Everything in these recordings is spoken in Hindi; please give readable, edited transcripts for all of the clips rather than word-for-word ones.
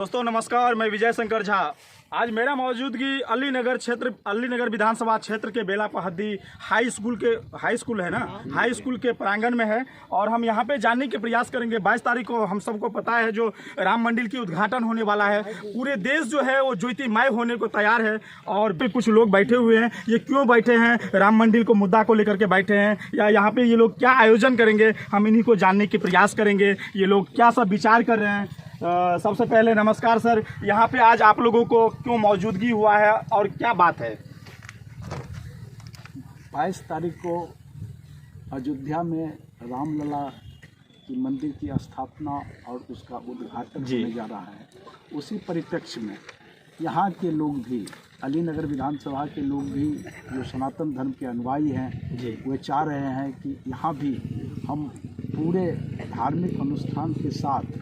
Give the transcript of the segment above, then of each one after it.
दोस्तों नमस्कार, मैं विजय शंकर झा। आज मेरा मौजूदगी अलीनगर विधानसभा क्षेत्र के बेला पहद्दी हाई स्कूल है ना, हाई स्कूल के प्रांगण में है। और हम यहाँ पे जानने के प्रयास करेंगे। 22 तारीख को हम सबको पता है जो राम मंदिर की उद्घाटन होने वाला है। पूरे देश जो है वो ज्योतिमय होने को तैयार है। और पे कुछ लोग बैठे हुए हैं, ये क्यों बैठे हैं, राम मंदिर को मुद्दा को लेकर के बैठे हैं, या यहाँ पे ये लोग क्या आयोजन करेंगे, हम इन्हीं को जानने के प्रयास करेंगे। ये लोग क्या सब विचार कर रहे हैं। सबसे पहले नमस्कार सर, यहाँ पे आज आप लोगों को क्यों मौजूदगी हुआ है और क्या बात है? 22 तारीख को अयोध्या में रामलला की मंदिर की स्थापना और उसका उद्घाटन होने जा रहा है। उसी परिप्रेक्ष्य में यहाँ के लोग भी, अलीनगर विधानसभा के लोग भी जो सनातन धर्म के अनुयायी हैं, वे चाह रहे हैं कि यहाँ भी हम पूरे धार्मिक अनुष्ठान के साथ,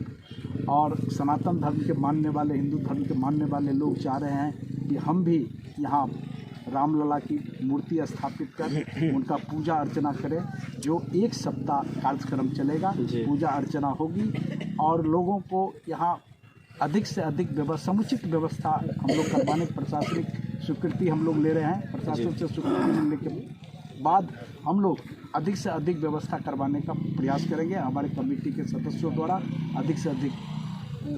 और सनातन धर्म के मानने वाले, हिंदू धर्म के मानने वाले लोग चाह रहे हैं कि हम भी यहाँ रामलला की मूर्ति स्थापित कर उनका पूजा अर्चना करें। जो 1 सप्ताह कार्यक्रम चलेगा, पूजा अर्चना होगी और लोगों को यहाँ अधिक से अधिक समुचित व्यवस्था हम लोग करवाने की प्रशासनिक स्वीकृति हम लोग ले रहे हैं। प्रशासन से स्वीकृति मिलने के बाद हम लोग अधिक से अधिक व्यवस्था करवाने का प्रयास करेंगे। हमारे कमेटी के सदस्यों द्वारा अधिक से अधिक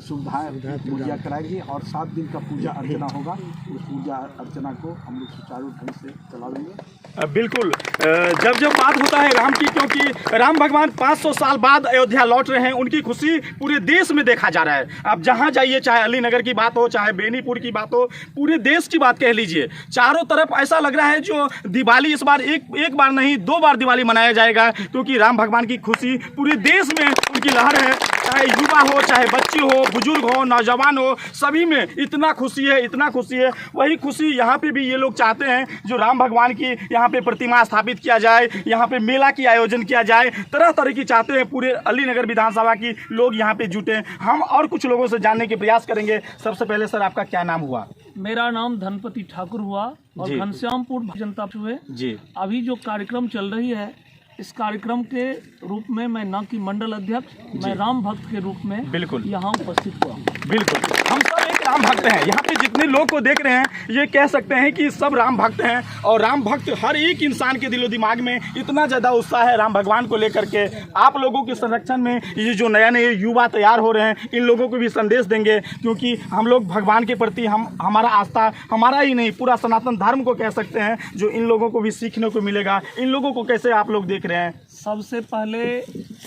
सुविधाएं मुहैया कराएंगे और 7 दिन का पूजा अर्चना होगा। उस पूजा अर्चना को हम लोग सुचारू ढंग से चलाएंगे। बिल्कुल। जब बात होता है राम की, क्योंकि राम भगवान 500 साल बाद अयोध्या लौट रहे हैं, उनकी खुशी पूरे देश में देखा जा रहा है। आप जहां जाइए, चाहे अलीनगर की बात हो, चाहे बेनीपुर की बात हो, पूरे देश की बात कह लीजिए, चारों तरफ ऐसा लग रहा है जो दिवाली इस बार एक बार नहीं 2 बार दिवाली मनाया जाएगा, क्योंकि राम भगवान की खुशी पूरे देश में उनकी लहर है। चाहे युवा हो, चाहे बच्ची हो, बुजुर्ग हो, नौजवान हो, सभी में इतना खुशी है। वही खुशी यहाँ पे भी ये लोग चाहते हैं, जो राम भगवान की यहाँ पे प्रतिमा स्थापित किया जाए, यहाँ पे मेला की आयोजन किया जाए, तरह तरह की चाहते हैं। पूरे अलीनगर विधानसभा की लोग यहाँ पे जुटे। हम और कुछ लोगों से जानने के प्रयास करेंगे। सबसे पहले सर, आपका क्या नाम हुआ? मेरा नाम धनपति ठाकुर हुआ और घनश्यामपुर जनता हुए जी। अभी जो कार्यक्रम चल रही है, इस कार्यक्रम के रूप में मैं न कि मंडल अध्यक्ष, मैं राम भक्त के रूप में बिल्कुल यहाँ उपस्थित हुआ। बिल्कुल, हम सब एक राम भक्त हैं। यहाँ पे जितने लोग को देख रहे हैं, ये कह सकते हैं कि सब राम भक्त हैं। और राम भक्त हर एक इंसान के दिलो दिमाग में इतना ज़्यादा उत्साह है राम भगवान को लेकर के। आप लोगों के संरक्षण में ये जो नए युवा तैयार हो रहे हैं, इन लोगों को भी संदेश देंगे, क्योंकि हम लोग भगवान के प्रति हमारा आस्था, हमारा ही नहीं पूरा सनातन धर्म को कह सकते हैं, जो इन लोगों को भी सीखने को मिलेगा। इन लोगों को कैसे आप लोग देख रहे हैं? सबसे पहले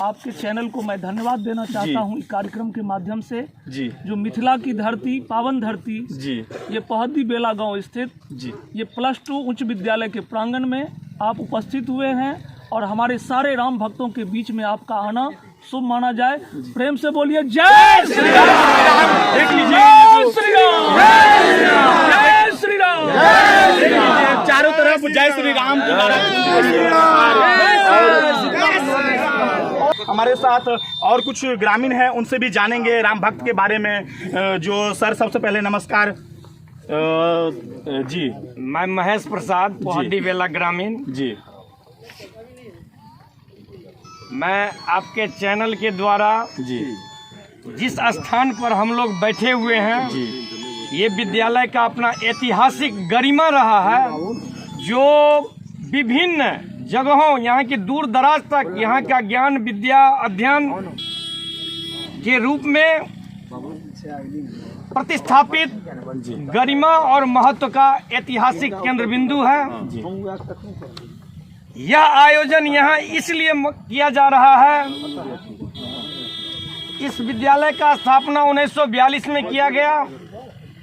आपके चैनल को मैं धन्यवाद देना चाहता हूं इस कार्यक्रम के माध्यम से जी। जो मिथिला की धरती, पावन धरती जी, ये पहद्दी बेला गांव स्थित जी, ये +2 उच्च विद्यालय के प्रांगण में आप उपस्थित हुए हैं। और हमारे सारे राम भक्तों के बीच में आपका आना शुभ माना जाए। प्रेम से बोलिए जय श्री राम। देख लीजिए, जय श्री राम, जय श्री राम, चारों तरफ जय श्री राम की नारा। हमारे साथ और कुछ ग्रामीण हैं, उनसे भी जानेंगे राम भक्त के बारे में। जो सर, सबसे पहले नमस्कार जी। मैं महेश प्रसाद, पहद्दी बेला ग्रामीण जी। मैं आपके चैनल के द्वारा जी, जिस स्थान पर हम लोग बैठे हुए हैं जी, ये विद्यालय का अपना ऐतिहासिक गरिमा रहा है, जो विभिन्न जगहों, यहाँ की दूर दराज तक यहाँ का ज्ञान विद्या अध्ययन के रूप में प्रतिष्ठापित गरिमा और महत्व का ऐतिहासिक केंद्र बिंदु है। यह आयोजन यहाँ इसलिए किया जा रहा है, इस विद्यालय का स्थापना 1942 में किया गया।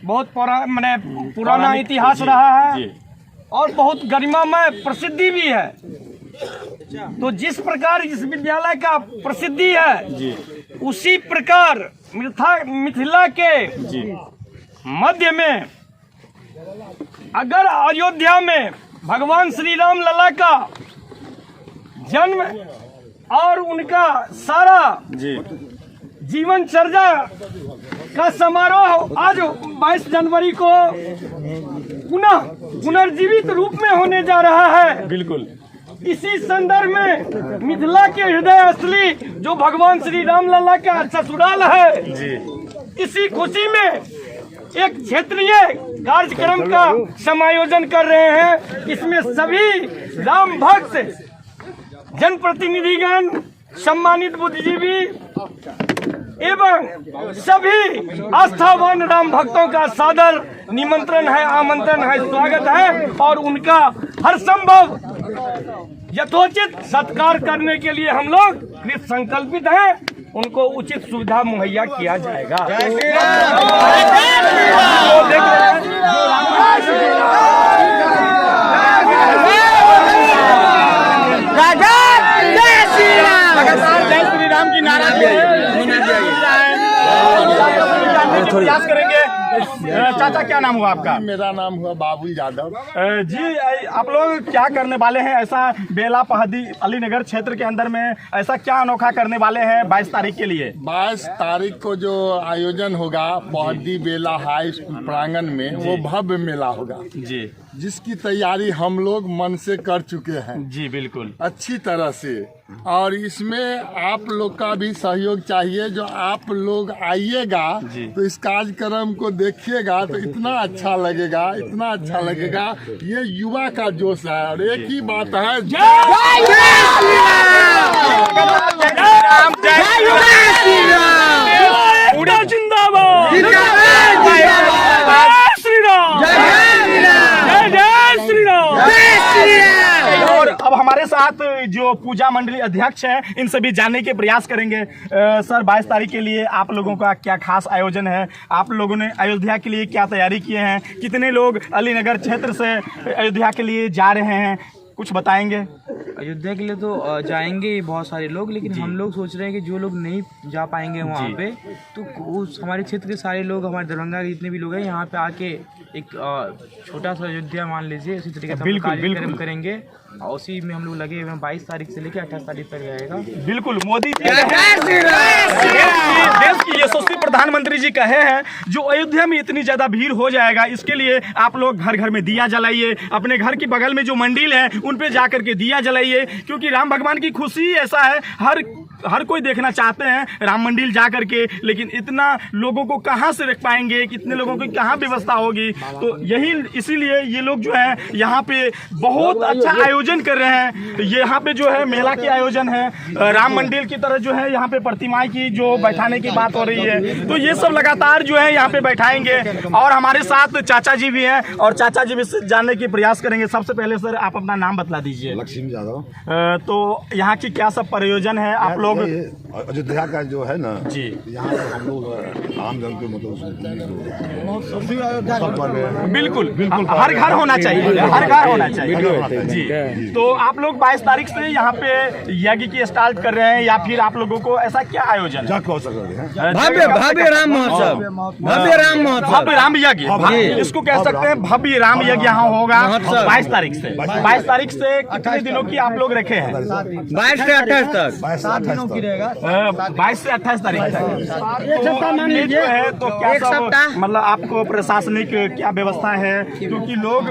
बहुत पुराना इतिहास रहा है और बहुत गरिमामय प्रसिद्धि भी है। तो जिस प्रकार इस विद्यालय का प्रसिद्धि है जी, उसी प्रकार मिथिला के जी, मध्य में अगर अयोध्या में भगवान श्री राम लला का जन्म और उनका सारा जी, जीवन चर्चा का समारोह आज 22 जनवरी को पुनर्जीवित रूप में होने जा रहा है। बिल्कुल, इसी संदर्भ में मिथिला के हृदय असली जो भगवान श्री राम लला का ससुराल है, इसी खुशी में एक क्षेत्रीय कार्यक्रम का समायोजन कर रहे हैं। इसमें सभी राम भक्त, जनप्रतिनिधिगण, सम्मानित बुद्धिजीवी एवं सभी आस्थावान राम भक्तों का सादर निमंत्रण है, आमंत्रण है, स्वागत है और उनका हर संभव यथोचित सत्कार करने के लिए हम लोग कृत संकल्पित हैं। उनको उचित सुविधा मुहैया किया जाएगा। जय श्री राम की नारा प्रयास करेंगे। चाचा क्या नाम हुआ आपका? मेरा नाम हुआ बाबुल यादव। जी, आप लोग क्या करने वाले हैं ऐसा बेला पहदी अलीनगर क्षेत्र के अंदर में ऐसा क्या अनोखा करने वाले हैं 22 तारीख के लिए? 22 तारीख को जो आयोजन होगा पहदी बेला हाई स्कूल प्रांगण में, वो भव्य मेला होगा जी, जिसकी तैयारी हम लोग मन से कर चुके हैं जी, बिल्कुल अच्छी तरह से। और इसमें आप लोग का भी सहयोग चाहिए। जो आप लोग आइएगा तो इस कार्यक्रम को देखिएगा तो इतना अच्छा लगेगा, इतना अच्छा लगेगा। ये युवा का जोश है और एक ही बात है, पूरा जिंदाबाद, श्री राम, जय श्री राम। और अब हमारे साथ जो पूजा मंडली अध्यक्ष हैं इनसे भी जानने के प्रयास करेंगे। सर, 22 तारीख के लिए आप लोगों का क्या खास आयोजन है? आप लोगों ने अयोध्या के लिए क्या तैयारी किए हैं? कितने लोग अलीनगर क्षेत्र से अयोध्या के लिए जा रहे हैं, कुछ बताएंगे? अयोध्या के लिए तो जाएंगे ही बहुत सारे लोग, लेकिन हम लोग सोच रहे हैं कि जो लोग नहीं जा पाएंगे वहाँ पे, तो उस हमारे क्षेत्र के सारे लोग, हमारे दरभंगा के जितने भी लोग हैं, यहाँ पे आके एक छोटा सा अयोध्या मान लीजिए, उसी तरीके से कार्यक्रम करेंगे। और उसी में हम लोग लगे हुए हैं। 22 तारीख से लेकर 28 तारीख तक रहेगा। बिल्कुल, मोदी जी देश की यशस्वी प्रधानमंत्री जी कहे हैं जो अयोध्या में इतनी ज्यादा भीड़ हो जाएगा, इसके लिए आप लोग घर घर में दिया जलाइए, अपने घर के बगल में जो मंदिर है उन पे जाकर के दिया जलाइए, क्योंकि राम भगवान की खुशी ऐसा है, हर कोई देखना चाहते हैं राम मंदिर जा करके, लेकिन इतना लोगों को कहाँ से रख पाएंगे, कितने लोगों की कहाँ व्यवस्था होगी। तो यही इसीलिए ये लोग जो है यहाँ पे बहुत अच्छा आयोजन कर रहे हैं। यहाँ पे जो है मेला के आयोजन है, राम मंदिर की तरह जो है यहाँ पे प्रतिमाएं की जो बैठाने की बात हो रही है, तो ये सब लगातार जो है यहाँ पे बैठाएंगे। और हमारे साथ चाचा जी भी हैं और चाचा जी भी जानने की प्रयास करेंगे। सबसे पहले सर आप अपना नाम बतला दीजिए। लक्ष्मी यादव। तो यहाँ की क्या सब प्रयोजन है आप लोग? अयोध्या का जो है ना जी, यहाँ पे हम लोग आम जन के मतलब बिल्कुल हर घर होना चाहिए, हर घर होना चाहिए जी। तो आप लोग 22 तारीख से यहाँ पे यज्ञ की स्टार्ट कर रहे हैं या फिर आप लोगों को ऐसा क्या आयोजन है? भव्य राम महोत्सव, भव्य राम यज्ञ, इसको कह सकते हैं भव्य राम यज्ञ यहाँ होगा 22 तारीख से। 22 तारीख से कितने दिनों की आप लोग रखे हैं? 22 से 28 तक, 22 से 28 तारीख तक ये जो है। तो क्या सब मतलब आपको प्रशासनिक क्या व्यवस्था है, क्योंकि लोग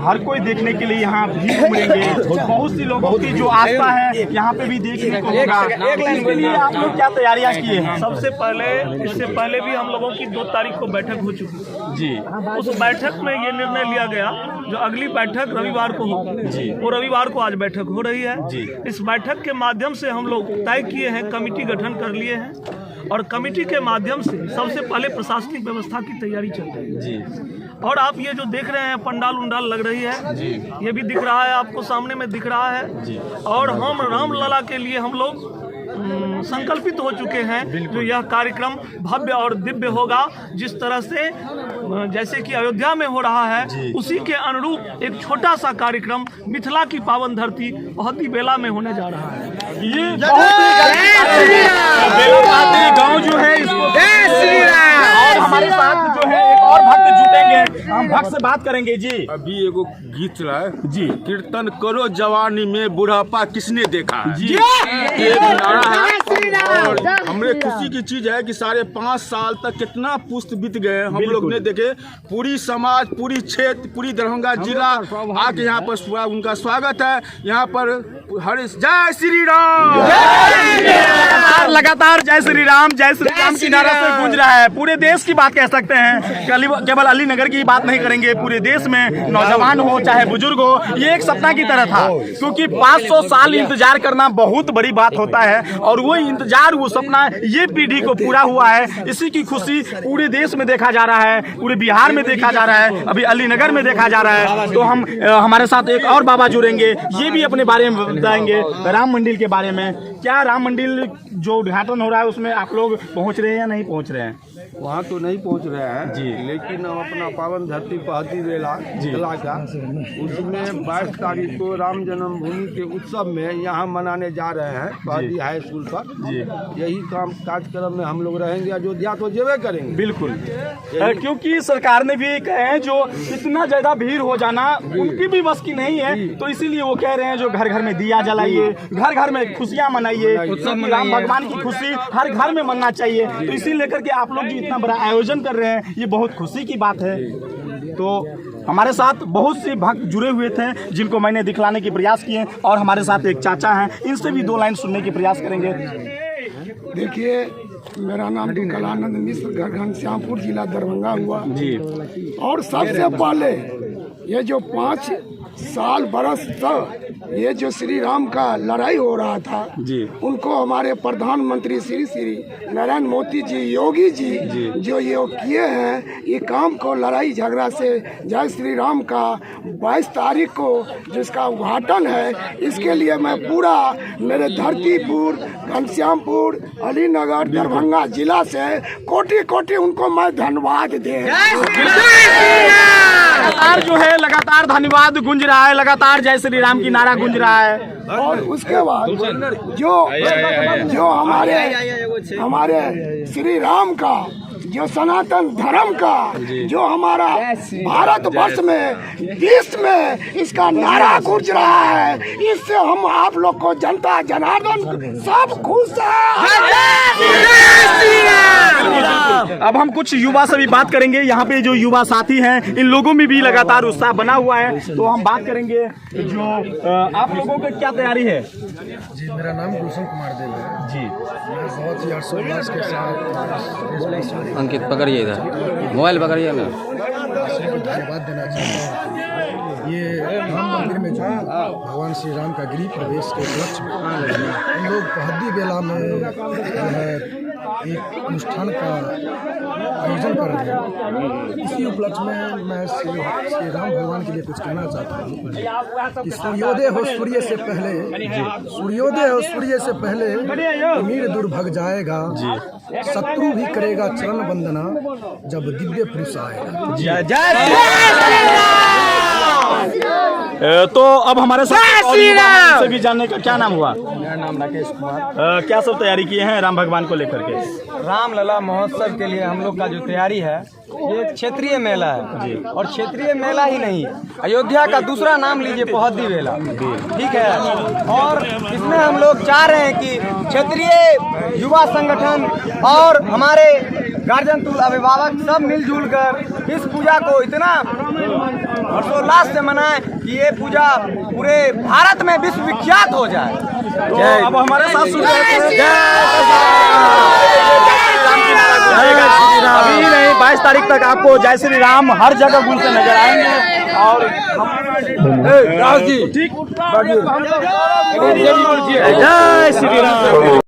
हर कोई देखने के लिए यहाँ भीड़ उमड़ेंगे, बहुत सी लोगों की जो आस्था है यहाँ पे भी देखने को होगा, इसके लिए आप लोग क्या तैयारियां किए हैं? सबसे पहले, इससे पहले भी हम लोगों की 2 तारीख को बैठक हो चुकी है जी। उस बैठक में ये निर्णय लिया गया जो अगली बैठक रविवार को होगी जी, वो रविवार को आज बैठक हो रही है जी। इस बैठक के माध्यम से हम लोग तय किए हैं, कमेटी गठन कर लिए हैं और कमेटी के माध्यम से सबसे पहले प्रशासनिक व्यवस्था की तैयारी चल रही है जी। और आप ये जो देख रहे हैं पंडाल उंडाल लग रही है जी, ये भी दिख रहा है आपको, सामने में दिख रहा है जी। और हम रामलला के लिए हम लोग संकल्पित हो चुके हैं जो यह कार्यक्रम भव्य और दिव्य होगा। जिस तरह से जैसे कि अयोध्या में हो रहा है उसी के अनुरूप एक छोटा सा कार्यक्रम मिथिला की पावन धरती पहदी बेला में होने जा रहा है। ये गाँव जो है और हमारे साथ जो है एक और भक्त जुटेंगे, हम भक्त से बात करेंगे जी। अभी एगो गीत रहा है जी, कीर्तन करो जवानी में बुढ़ापा किसने देखा जी। एक नारा है और हमरे खुशी की चीज है कि 5.5 साल तक कितना पुष्ट बीत गए हम लोग ने देखे। पूरी समाज, पूरी क्षेत्र, पूरी दरभंगा जिला आके यहाँ पर उनका स्वागत है। यहाँ पर हर जय श्री राम, लगातार जय श्री राम, जय श्री राम की नारा से गूंज रहा है। पूरे देश की बात कह सकते हैं, केवल अली नगर की बात नहीं करेंगे, पूरे देश में नौजवान हो चाहे बुजुर्ग हो, ये एक सपना की तरह था, क्योंकि 500 साल इंतजार करना बहुत बड़ी बात होता है और वो इंतजार, वो सपना ये पीढ़ी को पूरा हुआ है। इसी की खुशी पूरे देश में देखा जा रहा है, पूरे बिहार में देखा जा रहा है, अभी अली नगर में देखा जा रहा है। तो हम हमारे साथ एक और बाबा जुड़ेंगे, ये भी अपने बारे में बताएंगे राम मंदिर के बारे में। क्या राम मंदिर जो उद्घाटन हो रहा है उसमें आप लोग पहुंच रहे हैं या नहीं पहुंच रहे हैं? वहाँ तो नहीं पहुँच रहे हैं जी, लेकिन हम अपना पावन धरती पहती बेला जिला का उसमें 22 तारीख को राम जन्मभूमि के उत्सव में यहाँ मनाने जा रहे हैं पहती हाई स्कूल पर जी। यही काम कार्यक्रम में हम लोग रहेंगे, अयोध्या तो जेबे करेंगे बिल्कुल, क्योंकि सरकार ने भी कहे हैं जो इतना ज्यादा भीड़ हो जाना उनकी भी बस की नहीं है, तो इसीलिए वो कह रहे हैं जो घर घर में दिया जलाइए, घर घर में खुशियाँ मनाइए, राम भगवान की खुशी हर घर में मनना चाहिए। तो इसी लेकर के आप लोग इतना बड़ा आयोजन कर रहे हैं, ये बहुत खुशी की बात है। तो हमारे साथ बहुत से भक्त जुड़े हुए थे जिनको मैंने दिखलाने के प्रयास किए, और हमारे साथ एक चाचा हैं, इनसे भी 2 लाइन सुनने के प्रयास करेंगे। देखिए, मेरा नाम तो कलानंद मिश्र, घर घनश्यामपुर जिला दरभंगा हुआ जी। और सबसे पहले ये जो 5 साल बरस तक ये जो श्री राम का लड़ाई हो रहा था जी, उनको हमारे प्रधानमंत्री श्री नरेंद्र मोदी जी, योगी जी जो ये किए हैं, ये काम को लड़ाई झगड़ा से जय श्री राम का 22 तारीख को जिसका उद्घाटन है, इसके लिए मैं पूरा मेरे धरतीपुर, घनश्यामपुर, अलीनगर, दरभंगा जिला से कोटि कोटि उनको मैं धन्यवाद दे। लगातार जो है लगातार धन्यवाद गूंज रहा है, लगातार जय श्री राम की नारा गूंज रहा है। और उसके बाद जो हमारे श्री राम का, जो सनातन धर्म का, जो हमारा भारत वर्ष में, देश में इसका नारा गूंज रहा है, इससे हम आप लोग को, जनता जनार्दन सब खुश है। अब हम कुछ युवा से भी बात करेंगे, यहाँ पे जो युवा साथी हैं इन लोगों में भी लगातार उत्साह बना हुआ है, तो हम बात करेंगे जो आप लोगों की क्या तैयारी है? जी, मेरा नाम गुलशन कुमार देव है जी। मैं बहुत ही हर्षोल्लास के साथ अंकित पकड़िए, इधर मोबाइल पकड़िए ना, धन्यवाद देना चाहता हूँ। ये राम मंदिर में जो भगवान श्री राम का गृह प्रवेश के उपलक्ष्य में हम लोग पहद्दी बेला में जो है एक अनुष्ठान का आयोजन कर रहे हैं। इसी उपलक्ष्य में मैं श्री राम भगवान के लिए कुछ कहना चाहता हूँ कि सूर्योदय हो सूर्य से पहले, सूर्योदय हो सूर्य से पहले मीर दूर भग जाएगा, शत्रु भी करेगा चरण वंदना जब दिव्य पुरुष आएगा। तो अब हमारे साथ से भी जानने का क्या नाम हुआ? मेरा नाम राकेश कुमार। क्या सब तैयारी किए हैं राम भगवान को लेकर के? रामलला महोत्सव के लिए हम लोग का जो तैयारी है, ये एक क्षेत्रीय मेला है जी। और क्षेत्रीय मेला ही नहीं, अयोध्या का दूसरा नाम लीजिए पहद्दी बेला, ठीक है। और इसमें हम लोग चाह रहे हैं कि क्षेत्रीय युवा संगठन और हमारे गार्जियन तुल अभिभावक सब मिलजुल कर इस पूजा को इतना हर्षोल्लास से मनाएं कि ये पूजा पूरे भारत में विश्व विख्यात हो जाए। तो अब हमारे साथ अभी नहीं, 22 तारीख तक आपको जय श्री राम हर जगह गूंजते नजर आएंगे। और ठीक, जय श्री राम।